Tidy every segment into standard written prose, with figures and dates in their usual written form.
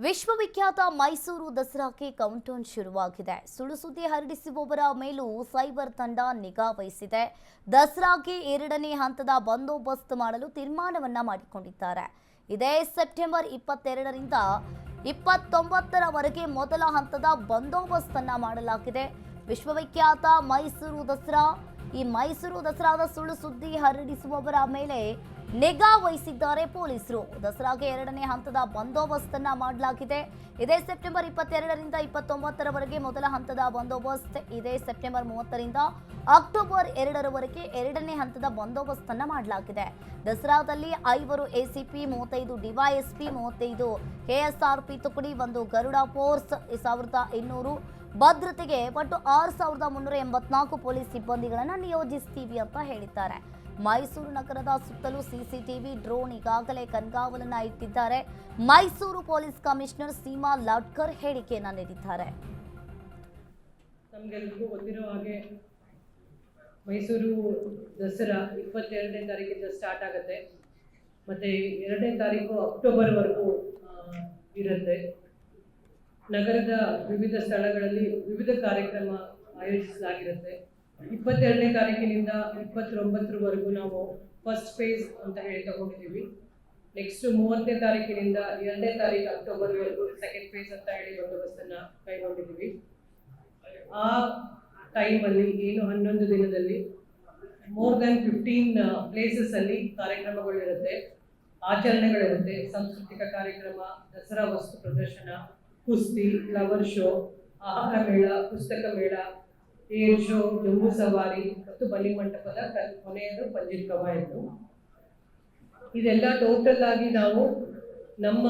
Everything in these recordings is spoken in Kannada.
ವಿಶ್ವವಿಖ್ಯಾತ ಮೈಸೂರು ದಸರಾಕ್ಕೆ ಕೌಂಟೌನ್ ಶುರುವಾಗಿದೆ. ಸುಳ್ಳು ಸುದ್ದಿ ಹರಡಿಸುವವರ ಮೇಲೂ ಸೈಬರ್ ತಂಡ ನಿಗಾ ವಹಿಸಿದೆ. ದಸರಾಗೆ ಎರಡನೇ ಹಂತದ ಬಂದೋಬಸ್ತ್ ಮಾಡಲು ತೀರ್ಮಾನವನ್ನ ಮಾಡಿಕೊಂಡಿದ್ದಾರೆ. ಇದೇ ಸೆಪ್ಟೆಂಬರ್ 22ರಿಂದ 29ರವರೆಗೆ ಮೊದಲ ಹಂತದ ಬಂದೋಬಸ್ತ್ ಅನ್ನ ಮಾಡಲಾಗಿದೆ. ವಿಶ್ವವಿಖ್ಯಾತ ಮೈಸೂರು ದಸರಾ ಈ ಮೈಸೂರು ದಸರಾದ ಸುಳ್ಳು ಸುದ್ದಿ ಹರಡಿಸುವವರ ಮೇಲೆ ನಿಗಾ ವಹಿಸಿದ್ದಾರೆ ಪೊಲೀಸರು. ದಸರಾಗೆ ಎರಡನೇ ಹಂತದ ಬಂದೋಬಸ್ತ್ ಅನ್ನ ಮಾಡಲಾಗಿದೆ. ಇದೇ ಸೆಪ್ಟೆಂಬರ್ 22ರಿಂದ 29ರವರೆಗೆ ಮೊದಲ ಹಂತದ ಬಂದೋಬಸ್ತ್, ಇದೇ ಸೆಪ್ಟೆಂಬರ್ 30ರಿಂದ ಅಕ್ಟೋಬರ್ 2ರವರೆಗೆ ಎರಡನೇ ಹಂತದ ಬಂದೋಬಸ್ತ್ ಅನ್ನ ಮಾಡಲಾಗಿದೆ. ದಸರಾದಲ್ಲಿ 5 ಎಸಿಪಿ, 35 ಡಿವೈಎಸ್ಪಿ, 35 ಕೆಎಸ್ಆರ್ಪಿ ತುಕಡಿ, 1 ಗರುಡ ಫೋರ್ಸ್, 1200 ಭದ್ರತೆಗೆ ಒಟ್ಟು 6384 ಪೊಲೀಸ್ ಸಿಬ್ಬಂದಿಗಳನ್ನು ನಿಯೋಜಿಸ್ತೀವಿ ಅಂತ ಹೇಳಿದ್ದಾರೆ. ಮೈಸೂರು ನಗರದ ಸುತ್ತಲೂ ಸಿಸಿಟಿವಿ, ಡ್ರೋನ್ ಈಗಾಗಲೇ ಕಣ್ಗಾವಲನ್ನ ಇಟ್ಟಿದ್ದಾರೆ. ಮೈಸೂರು ಪೊಲೀಸ್ ಕಮಿಷನರ್ ಸೀಮಾ ಲಾಡ್ಕರ್ ಹೇಳಿಕೆಯನ್ನ ನೀಡಿದ್ದಾರೆ. ನಮಗೆಲ್ಲರಿಗೂ ಗೊತ್ತಿರೋ ಹಾಗೆ ಮೈಸೂರು ದಸರಾ 22ನೇ ತಾರೀಕಿಂದ ಸ್ಟಾರ್ಟ್ ಆಗುತ್ತೆ. ಮತ್ತೆ 2ನೇ ತಾರೀಕು ಅಕ್ಟೋಬರ್ವರೆಗೂ ಇರುತ್ತೆ. ನಗರದ ವಿವಿಧ ಸ್ಥಳಗಳಲ್ಲಿ ವಿವಿಧ ಕಾರ್ಯಕ್ರಮ ಆಯೋಜಿಸಲಾಗಿರುತ್ತೆ. 22ನೇ ತಾರೀಕಿನಿಂದ 29ರವರೆಗೂ ನಾವು ಫಸ್ಟ್ ಫೇಸ್ ಅಂತ ಹೇಳಿ ತಗೊಂಡಿದ್ದೀವಿ. ನೆಕ್ಸ್ಟ್ 30ನೇ ತಾರೀಕಿನಿಂದ 2ನೇ ತಾರೀಕು ಅಕ್ಟೋಬರ್ವರೆಗೂ ಸೆಕೆಂಡ್ ಫೇಸ್ ಅಂತ ಹೇಳಿ ಬಂದೋಬಸ್ತನ್ನ ಕೈಗೊಂಡಿದ್ದೀವಿ. ಆ ಟೈಮಲ್ಲಿ ಏನು 11 ದಿನದಲ್ಲಿ ಮೋರ್ ದೆನ್ 15 ಪ್ಲೇಸಸ್ ಅಲ್ಲಿ ಕಾರ್ಯಕ್ರಮಗಳಿರುತ್ತೆ, ಆಚರಣೆಗಳಿರುತ್ತೆ. ಸಾಂಸ್ಕೃತಿಕ ಕಾರ್ಯಕ್ರಮ, ದಸರಾ ವಸ್ತು ಪ್ರದರ್ಶನ, ಕುಸ್ತಿ, ಫ್ಲವರ್ ಶೋ, ಆಹಾರ ಮೇಳ, ಪುಸ್ತಕ ಮೇಳ, ಏರ್ ಶೋ, ಜಂಬೂ ಸವಾರಿ ಮತ್ತು ಬಲಿ ಮಂಟಪದ ಕೊನೆಯದು ಪಂಜಿನ ಕವಾಯತು. ಇದೆಲ್ಲ ಟೋಟಲ್ ಆಗಿ ನಾವು ನಮ್ಮ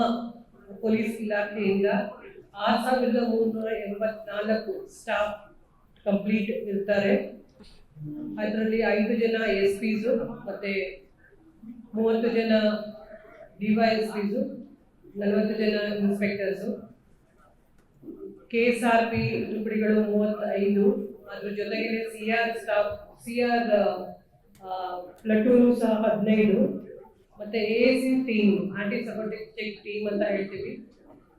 ಪೊಲೀಸ್ ಇಲಾಖೆಯಿಂದ 6384 ಸ್ಟಾಫ್ ಕಂಪ್ಲೀಟ್ ಇರ್ತಾರೆ. ಅದರಲ್ಲಿ 5 ಜನ ಎಸ್ಪಿಸ್ ಮತ್ತೆ 30 ಜನ ಡಿವೈಎಸ್ಪಿಸ್, 40 ಜನ ಇನ್ಸ್ಪೆಕ್ಟರ್ಸ್, ಕೆಎಸ್ಆರ್ಪಿ ತುಕಡಿಗಳು 35, ಅದ್ರ ಜೊತೆಗೆ ಸಿಆರ್ ಪ್ಲಟೂನು ಸಹ 15, ಮತ್ತೆ AC team, anti subordinate check team ಅಂತ ಹೇಳ್ತೀವಿ.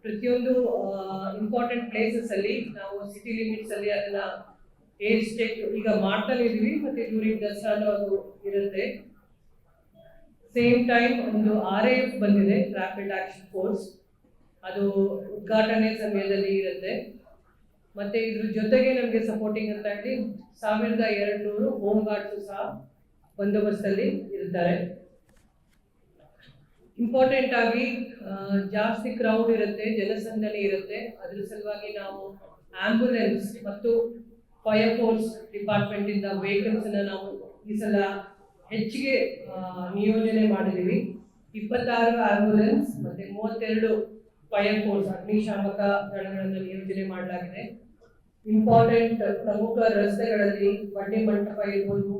ಪ್ರತಿಯೊಂದು ಇಂಪಾರ್ಟೆಂಟ್ ಪ್ಲೇಸಸ್ ಅಲ್ಲಿ ನಾವು ಸಿಟಿ ಲಿಮಿಟ್ಸ್ ಅಲ್ಲಿ ಅದನ್ನ ಏಜ್ ಚೆಕ್ ಈಗ ಮಾಡ್ತಾನೆ ಇದೀವಿ. ಮತ್ತೆ ಡ್ಯೂರಿಂಗ್ ದಸರಾ ಅದು ಇರುತ್ತೆ. ಸೇಮ್ ಟೈಮ್ ಒಂದು RAF ಬಂದಿದೆ, ರ್ಯಾಪಿಡ್ ಆಕ್ಷನ್ ಫೋರ್ಸ್, ಅದು ಉದ್ಘಾಟನೆ ಸಮಯದಲ್ಲಿ ಇರುತ್ತೆ. ಮತ್ತೆ ಇದ್ರ ಜೊತೆಗೆ ನಮಗೆ ಸಪೋರ್ಟಿಂಗ್ ಅಂತ ಹೇಳಿ 1200 ಹೋಮ್ ಗಾರ್ಡ್ಸ್ ಸಹ ಬಂದೋಬಸ್ತಲ್ಲಿ ಇರ್ತಾರೆ. ಇಂಪಾರ್ಟೆಂಟ್ ಆಗಿ ಜಾಸ್ತಿ ಕ್ರೌಡ್ ಇರುತ್ತೆ, ಜನಸಂದಣಿ ಇರುತ್ತೆ. ಅದ್ರ ಸಲುವಾಗಿ ನಾವು ಆಂಬ್ಯುಲೆನ್ಸ್ ಮತ್ತು ಫೈರ್ ಫೋರ್ಸ್ ಡಿಪಾರ್ಟ್ಮೆಂಟ್ ಇಂದ ವೆಹಿಕಲ್ಸ್ ಅನ್ನ ನಾವು ಈ ಸಲ ಹೆಚ್ಚಿಗೆ ನಿಯೋಜನೆ ಮಾಡಿದೀವಿ. 26 ಆಂಬ್ಯುಲೆನ್ಸ್ ಮತ್ತೆ 32 ಫೈರ್ ಫೋರ್ಸ್ ಅಗ್ನಿಶಾಮಕ ದಳಗಳನ್ನು ನಿಯೋಜನೆ ಮಾಡಲಾಗಿದೆ. ಇಂಪಾರ್ಟೆಂಟ್ ಪ್ರಮುಖ ರಸ್ತೆಗಳಲ್ಲಿ ಬಂಡಿ ಮಂಟಪ ಇರ್ಬೋದು,